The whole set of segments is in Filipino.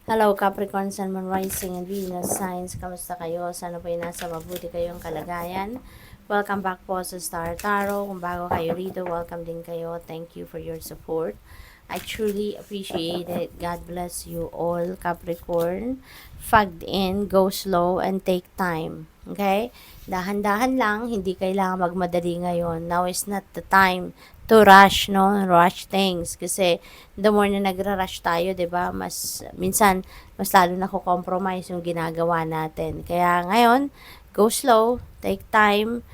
Hello Capricorn, Sun, Moon, Rising, and Venus signs. Kamusta kayo? Sana po nasa mabuti kayong kalagayan. Welcome back po sa Star Tarot. Kung bago kayo rito, welcome din kayo. Thank you for your support. I truly appreciate it. God bless you all, Capricorn. Fagged in, go slow, and take time. Okay? Dahan-dahan lang, hindi kailangan magmadali ngayon. Now is not the time to rush, no? Rush things. Kasi the more na nagra-rush tayo, 'di ba? Minsan mas lalo na ko-compromise yung ginagawa natin. Kaya ngayon, go slow, take time,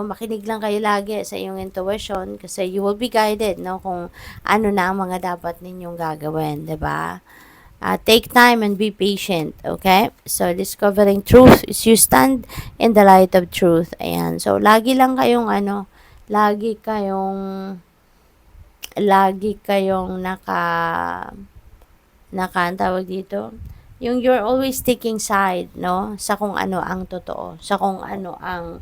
makinig lang kayo lagi sa iyong intuition kasi you will be guided, no, kung ano na ang mga dapat ninyong gagawin, 'di ba? Take time and be patient, okay? So, discovering truth is you stand in the light of truth. Ayan. So, lagi kayong ang tawag dito, yung you're always taking side, no? Sa kung ano ang totoo, sa kung ano ang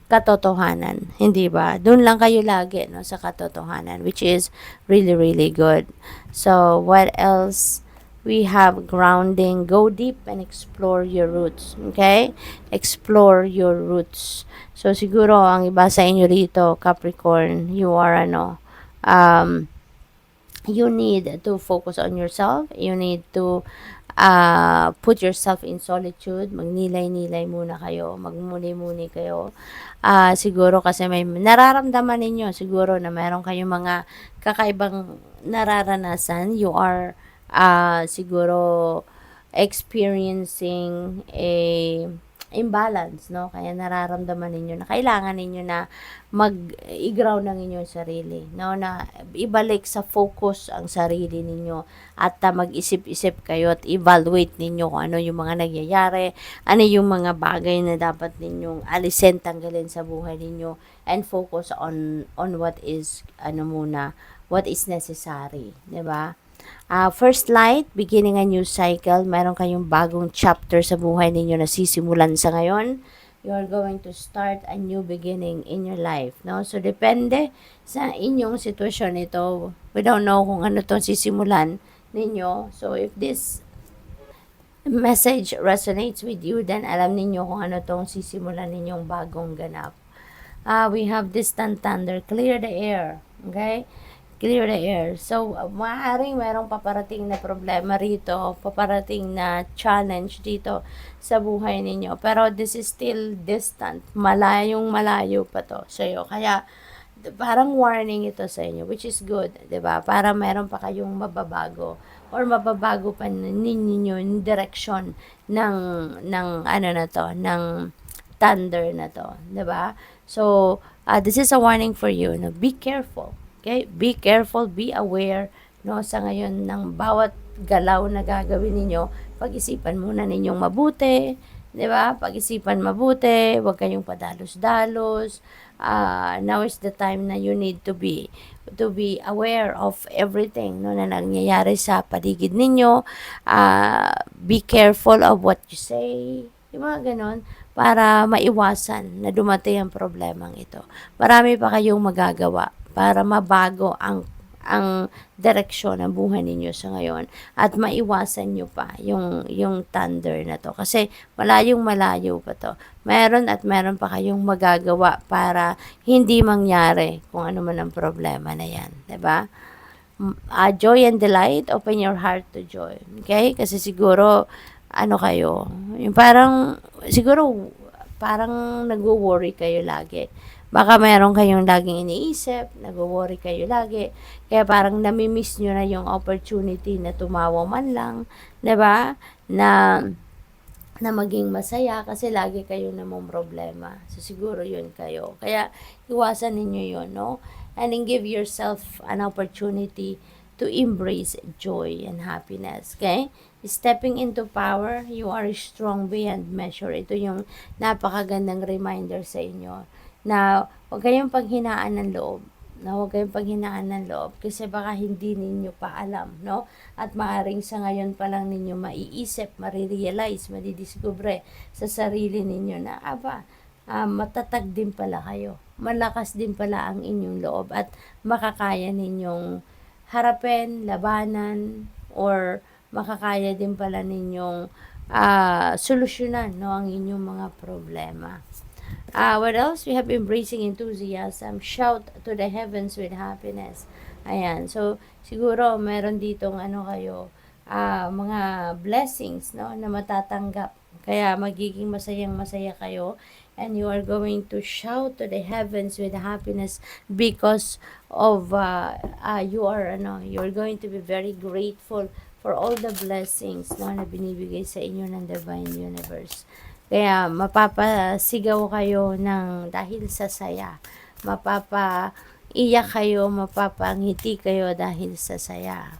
katotohanan, hindi ba? Doon lang kayo lagi, no, sa katotohanan, which is really, really good. So, what else? We have grounding. Go deep and explore your roots. Okay? Explore your roots. So, siguro, ang iba sa inyo rito, Capricorn, you need to focus on yourself. You need to put yourself in solitude. Magnilay-nilay muna kayo. Magmuni-muni kayo. Siguro kasi may nararamdaman ninyo. Siguro na meron kayong mga kakaibang nararanasan. You are siguro experiencing a imbalance, no? Kaya nararamdaman ninyo na kailangan ninyo na mag-i-ground ng inyong sarili, no? Na ibalik sa focus ang sarili ninyo at mag-isip-isip kayo at evaluate ninyo kung ano yung mga nangyayari, ano yung mga bagay na dapat ninyong alisin, tanggalin sa buhay ninyo, and focus on what is necessary, 'di ba? First light, beginning a new cycle. Meron kayong bagong chapter sa buhay ninyo na sisimulan sa ngayon. You are going to start a new beginning in your life, no? So, depende sa inyong sitwasyon ito. We don't know kung ano itong sisimulan ninyo. So, if this message resonates with you, then alam ninyo kung ano itong sisimulan ninyong bagong ganap. We have distant thunder. Clear the air. Okay? Clear the air. So, maaaring merong paparating na problema rito, paparating na challenge dito sa buhay ninyo. Pero this is still distant. Malayong malayo pa to sa iyo. Kaya, parang warning ito sa inyo, which is good, 'di ba? Para meron pa kayong mababago or mababago pa ninyo yung direction ng thunder na to, 'di ba? So, this is a warning for you. No? Be careful. Okay? Be careful, be aware, no, sa ngayon ng bawat galaw na gagawin ninyo. Pag-isipan muna ninyong mabuti, 'di ba? Pag-isipan mabuti, huwag kayong padalos-dalos. Now is the time na you need to be aware of everything, no, na nangyayari sa paligid ninyo. Be careful of what you say. Yung mga ganon, para maiwasan na dumating ang problemang ito. Marami pa kayong magagawa para mabago ang direksyon ng buhay ninyo sa ngayon at maiwasan nyo pa yung thunder na to. Kasi malayong malayo pa to. Meron pa kayong magagawa para hindi mangyari kung ano man ang problema na yan. 'Di ba? Joy and delight, open your heart to joy. Okay? Kasi siguro, siguro parang nagwo-worry kayo lagi. Baka meron kayong laging iniisip, nagwo-worry kayo lagi. Kaya parang nami-miss nyo na yung opportunity na tumawa man lang, 'di ba? Na maging masaya kasi lagi kayo namang problema. So, siguro yun kayo. Kaya, iwasan ninyo yun, no? And then give yourself an opportunity to embrace joy and happiness, okay? Stepping into power, you are strong beyond measure. Ito yung napakagandang reminder sa inyo na huwag kayong panghinaan ng loob. Kasi baka hindi ninyo pa alam, no? At maaring sa ngayon pa lang ninyo maiisip, marirealize, madidiscover sa sarili ninyo na, matatag din pala kayo. Malakas din pala ang inyong loob at makakaya ninyong harapin, labanan, or makakaya din pala ninyong solusyonan, no, ang inyong mga problema. What else? We have embracing enthusiasm. Shout to the heavens with happiness. Ayan. So, siguro, meron ditong kayo, mga blessings, no, na matatanggap. Kaya, magiging masayang-masaya kayo. And you are going to shout to the heavens with happiness because of, you're going to be very grateful for all the blessings, no, na binibigay sa inyo ng Divine Universe. Kaya mapapasigaw kayo ng dahil sa saya. Mapapaiyak kayo, mapapangiti kayo dahil sa saya.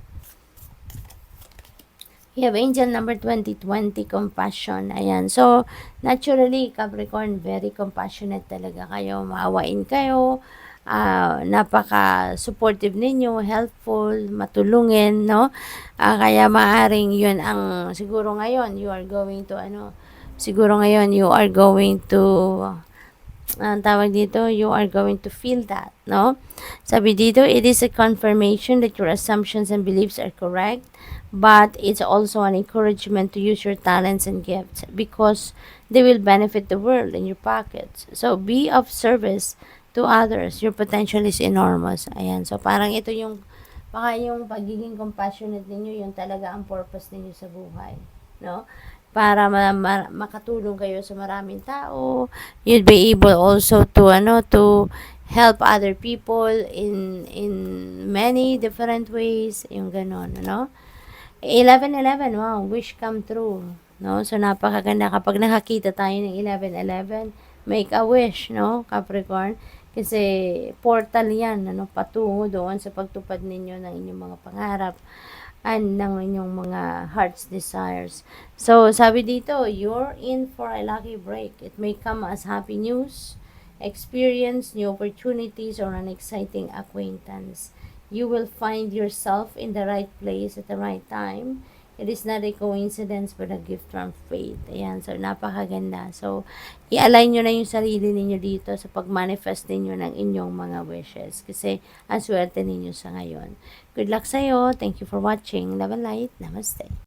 You have angel number 2020, compassion. Ayan. So, naturally, Capricorn, very compassionate talaga kayo. Maawain kayo. Napaka-supportive ninyo, helpful, matulungin, no? Kaya maaring yun ang, siguro ngayon, you are going to, ang tawag dito, you are going to feel that, no? Sabi dito, it is a confirmation that your assumptions and beliefs are correct, but it's also an encouragement to use your talents and gifts because they will benefit the world in your pockets. So, be of service to others. Your potential is enormous. Ayan. So, parang ito yung, baka yung pagiging compassionate ninyo, yung talaga ang purpose ninyo sa buhay, no? Para makatulong kayo sa maraming tao. You'll be able also to to help other people in many different ways, yung ganon, 11-11, wow, wish come true, no? So napakaganda kapag nakakita tayo ng 11-11, make a wish, no, Capricorn, kasi portal yan, patungo doon sa pagtupad ninyo ng inyong mga pangarap and ng inyong mga heart's desires. So, sabi dito, you're in for a lucky break. It may come as happy news, experience, new opportunities, or an exciting acquaintance. You will find yourself in the right place at the right time. It is not a coincidence but a gift from faith. Ayan, so napakaganda. So, i-align nyo na yung sarili ninyo dito sa pag-manifest ninyo ng inyong mga wishes. Kasi, ang swerte ninyo sa ngayon. Good luck sa'yo. Thank you for watching. Love and light. Namaste.